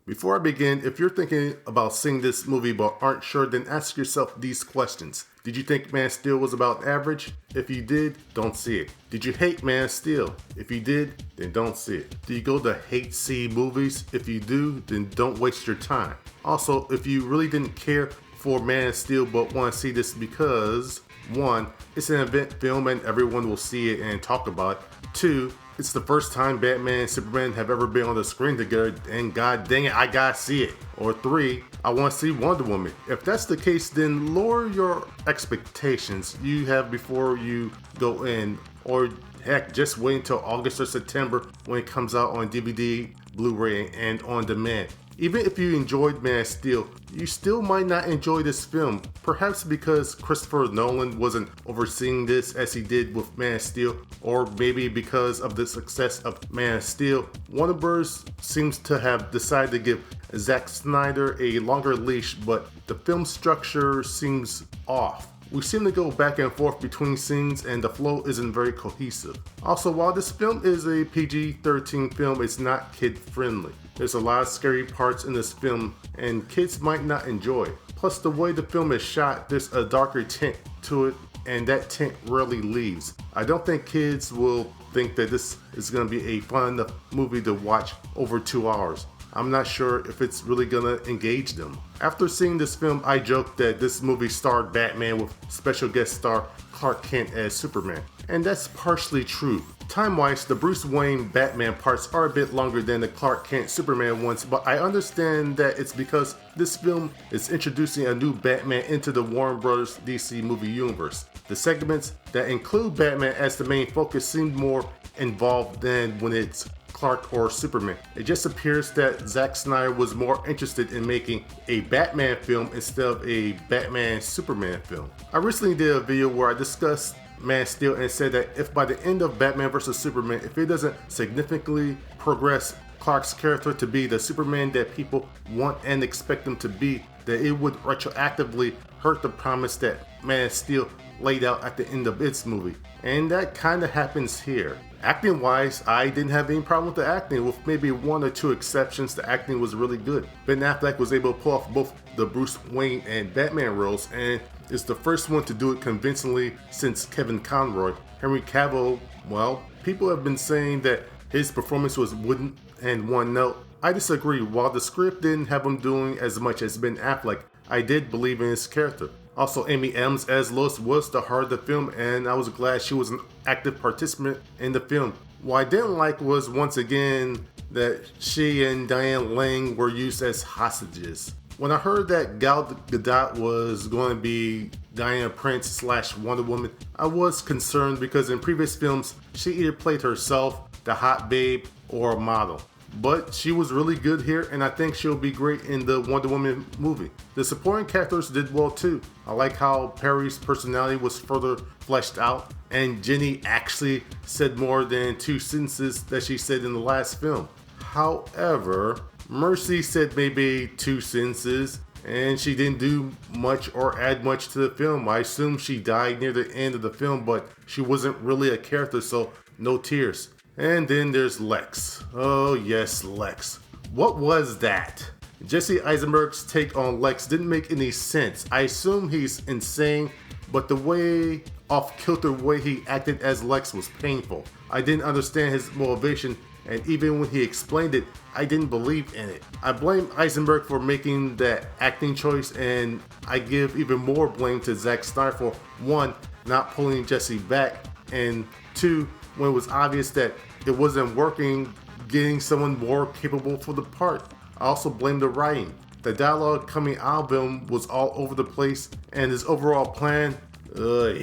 Before I begin, if you're thinking about seeing this movie but aren't sure, then ask yourself these questions. Did you think Man of Steel was about average? If you did, don't see it. Did you hate Man of Steel? If you did, then don't see it. Do you go to hate see movies? If you do, then don't waste your time. Also, if you really didn't care for Man of Steel but want to see this because 1. It's an event film and everyone will see it and talk about it. 2. It's the first time Batman and Superman have ever been on the screen together, and god dang it, I gotta see it. Or 3, I want to see Wonder Woman. If that's the case, then lower your expectations you have before you go in, or heck, just wait until August or September when it comes out on DVD, Blu-ray, and on demand. Even if you enjoyed Man of Steel, you still might not enjoy this film, perhaps because Christopher Nolan wasn't overseeing this as he did with Man of Steel, or maybe because of the success of Man of Steel. Warner Bros. Seems to have decided to give Zack Snyder a longer leash, but the film structure seems off. We seem to go back and forth between scenes and the flow isn't very cohesive. Also, while this film is a PG-13 film, it's not kid-friendly. There's a lot of scary parts in this film and kids might not enjoy it. Plus, the way the film is shot, there's a darker tint to it and that tint rarely leaves. I don't think kids will think that this is going to be a fun enough movie to watch over 2 hours. I'm not sure if it's really gonna engage them. After seeing this film, I joked that this movie starred Batman with special guest star Clark Kent as Superman. And that's partially true. Time-wise, the Bruce Wayne Batman parts are a bit longer than the Clark Kent Superman ones, but I understand that it's because this film is introducing a new Batman into the Warner Bros. DC movie universe. The segments that include Batman as the main focus seem more involved than when it's Clark or Superman. It just appears that Zack Snyder was more interested in making a Batman film instead of a Batman Superman film. I recently did a video where I discussed Man of Steel and said that if by the end of Batman vs Superman, if it doesn't significantly progress Clark's character to be the Superman that people want and expect him to be, that it would retroactively hurt the promise that Man of Steel laid out at the end of its movie. And that kind of happens here. Acting wise, I didn't have any problem with the acting, with maybe 1 or 2 exceptions. The acting was really good. Ben Affleck was able to pull off both the Bruce Wayne and Batman roles, and is the first one to do it convincingly since Kevin Conroy. Henry Cavill, well, people have been saying that his performance was wooden and one note. I disagree. While the script didn't have him doing as much as Ben Affleck, I did believe in his character. Also, Amy Adams as Lois was the heart of the film, and I was glad she was an active participant in the film. What I didn't like was, once again, that she and Diane Lane were used as hostages. When I heard that Gal Gadot was going to be Diana Prince / Wonder Woman, I was concerned because in previous films, she either played herself, the hot babe, or a model. But she was really good here, and I think she'll be great in the Wonder Woman movie. The supporting characters did well too. I like how Perry's personality was further fleshed out, and Jenny actually said more than 2 sentences that she said in the last film. However, Mercy said maybe 2 sentences, and she didn't do much or add much to the film. I assume she died near the end of the film, but she wasn't really a character, so no tears. And then there's Lex. Oh yes, Lex. What was that? Jesse Eisenberg's take on Lex didn't make any sense. I assume he's insane, but the way off-kilter way he acted as Lex was painful. I didn't understand his motivation, and even when he explained it, I didn't believe in it. I blame Eisenberg for making that acting choice, and I give even more blame to Zack Snyder for 1, not pulling Jesse back, and 2, when it was obvious that it wasn't working, getting someone more capable for the part. I also blame the writing. The dialogue coming out of him was all over the place, and his overall plan, ugh.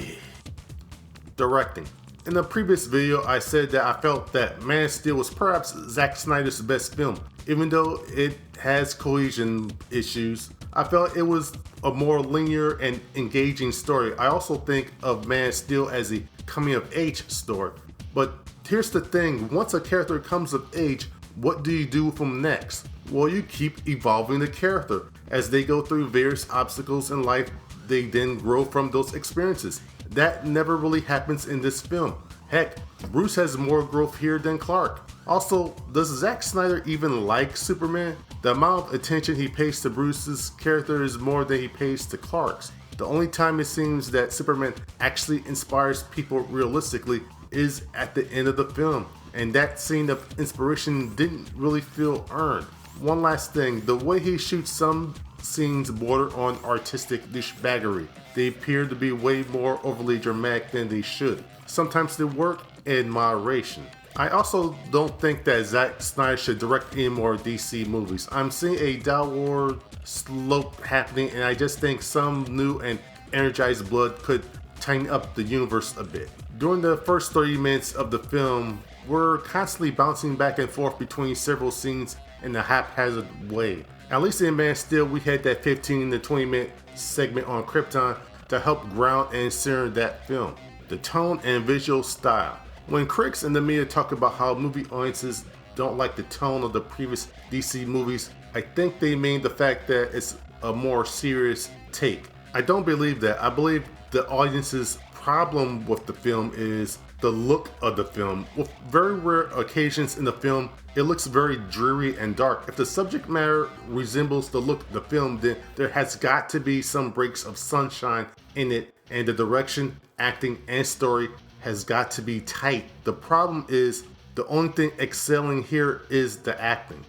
Directing. In the previous video, I said that I felt that Man of Steel was perhaps Zack Snyder's best film. Even though it has cohesion issues, I felt it was a more linear and engaging story. I also think of Man of Steel as a coming-of-age story. But here's the thing, once a character comes of age, what do you do with them next? Well, you keep evolving the character. As they go through various obstacles in life, they then grow from those experiences. That never really happens in this film. Heck, Bruce has more growth here than Clark. Also, does Zack Snyder even like Superman? The amount of attention he pays to Bruce's character is more than he pays to Clark's. The only time it seems that Superman actually inspires people realistically is at the end of the film, and that scene of inspiration didn't really feel earned. One last thing, the way he shoots some scenes border on artistic douchebaggery. They appear to be way more overly dramatic than they should. Sometimes they work in moderation. I also don't think that Zack Snyder should direct any more DC movies. I'm seeing a downward slope happening, and I just think some new and energized blood could tighten up the universe a bit. During the first 30 minutes of the film, we're constantly bouncing back and forth between several scenes in a haphazard way. At least in Man of Steel, we had that 15 to 20 minute segment on Krypton to help ground and center that film. The tone and visual style. When critics and the media talk about how movie audiences don't like the tone of the previous DC movies, I think they mean the fact that it's a more serious take. I don't believe that. I believe the audience's problem with the film is the look of the film. With very rare occasions in the film, it looks very dreary and dark. If the subject matter resembles the look of the film, then there has got to be some breaks of sunshine in it, and the direction, acting, and story has got to be tight. The problem is, the only thing excelling here is the acting.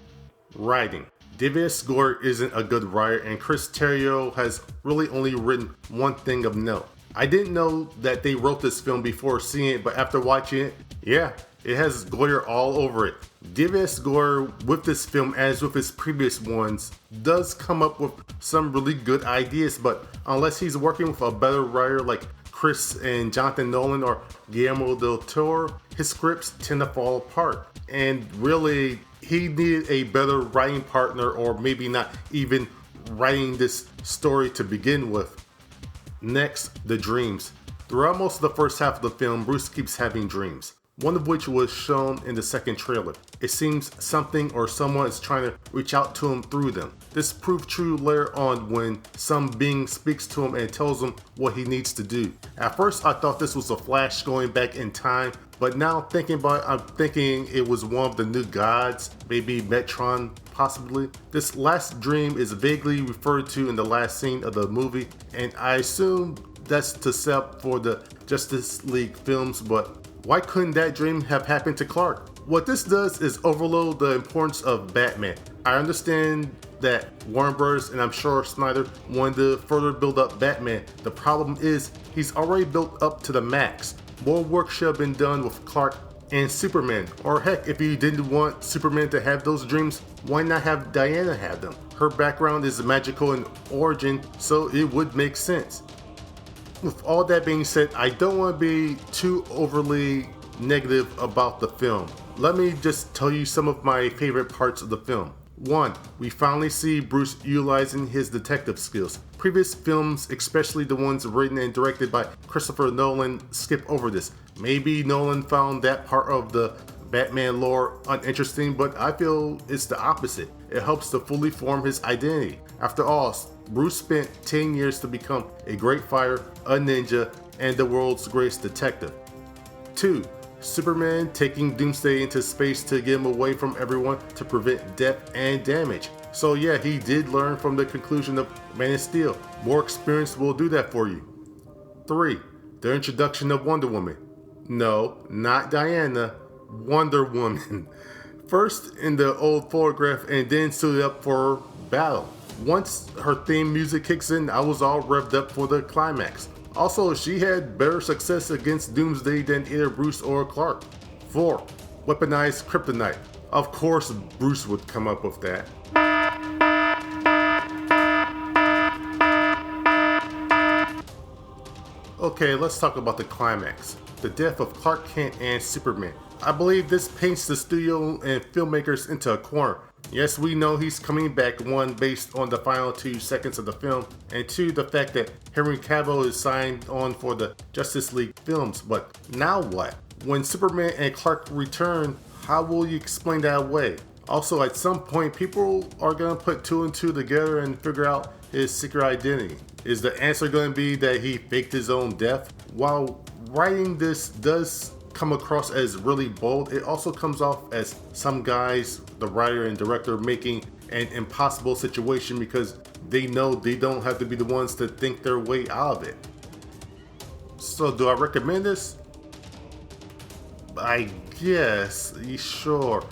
Writing. David S. Goyer isn't a good writer, and Chris Terrio has really only written one thing of note. I didn't know that they wrote this film before seeing it, but after watching it, yeah, it has Goyer all over it. David S. Goyer, with this film as with his previous ones, does come up with some really good ideas, but unless he's working with a better writer like Chris and Jonathan Nolan or Guillermo del Toro, his scripts tend to fall apart. And really, he needed a better writing partner, or maybe not even writing this story to begin with. Next, the dreams. Throughout most of the first half of the film, Bruce keeps having dreams, one of which was shown in the second trailer. It seems something or someone is trying to reach out to him through them. This proved true later on when some being speaks to him and tells him what he needs to do. At first I thought this was a Flash going back in time, but now thinking about it, I'm thinking it was one of the new gods, maybe Metron possibly. This last dream is vaguely referred to in the last scene of the movie, and I assume that's to set up for the Justice League films, but why couldn't that dream have happened to Clark? What this does is overload the importance of Batman. I understand that Warner Bros. And I'm sure Snyder wanted to further build up Batman. The problem is he's already built up to the max. More work should have been done with Clark and Superman. Or heck, if you didn't want Superman to have those dreams, why not have Diana have them? Her background is magical in origin, so it would make sense. With all that being said, I don't want to be too overly negative about the film. Let me just tell you some of my favorite parts of the film. 1. We finally see Bruce utilizing his detective skills. Previous films, especially the ones written and directed by Christopher Nolan, skip over this. Maybe Nolan found that part of the Batman lore uninteresting, but I feel it's the opposite. It helps to fully form his identity. After all, Bruce spent 10 years to become a great fighter, a ninja, and the world's greatest detective. 2. Superman taking Doomsday into space to get him away from everyone to prevent death and damage. So yeah, he did learn from the conclusion of Man of Steel. More experience will do that for you. 3. The introduction of Wonder Woman. No, not Diana, Wonder Woman. First in the old photograph and then suited up for battle. Once her theme music kicks in, I was all revved up for the climax. Also, she had better success against Doomsday than either Bruce or Clark. 4. Weaponized kryptonite. Of course Bruce would come up with that. Okay, let's talk about the climax. The death of Clark Kent and Superman. I believe this paints the studio and filmmakers into a corner. Yes, we know he's coming back, 1, based on the final 2 seconds of the film, and 2, the fact that Henry Cavill is signed on for the Justice League films. But now what? When Superman and Clark return, how will you explain that away? Also, at some point, people are going to put 2 and 2 together and figure out his secret identity. Is the answer going to be that he faked his own death? While writing this does come across as really bold, it also comes off as some guys, the writer and director, making an impossible situation because they know they don't have to be the ones to think their way out of it. So do I recommend this? I guess, sure.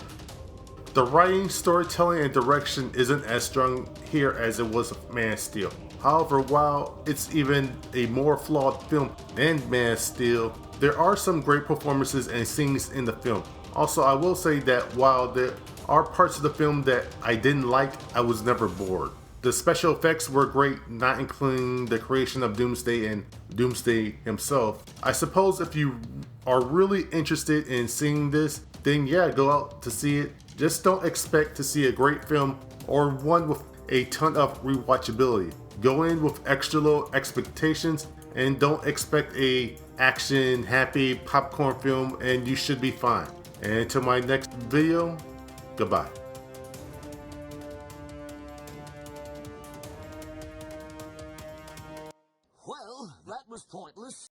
The writing, storytelling, and direction isn't as strong here as it was with Man of Steel. However, while it's even a more flawed film than Man of Steel, there are some great performances and scenes in the film. Also, I will say that while there are parts of the film that I didn't like, I was never bored. The special effects were great, not including the creation of Doomsday and Doomsday himself. I suppose if you are really interested in seeing this, then yeah, go out to see it. Just don't expect to see a great film or one with a ton of rewatchability. Go in with extra low expectations and don't expect a action happy popcorn film and you should be fine. And until my next video, goodbye. Well, that was pointless.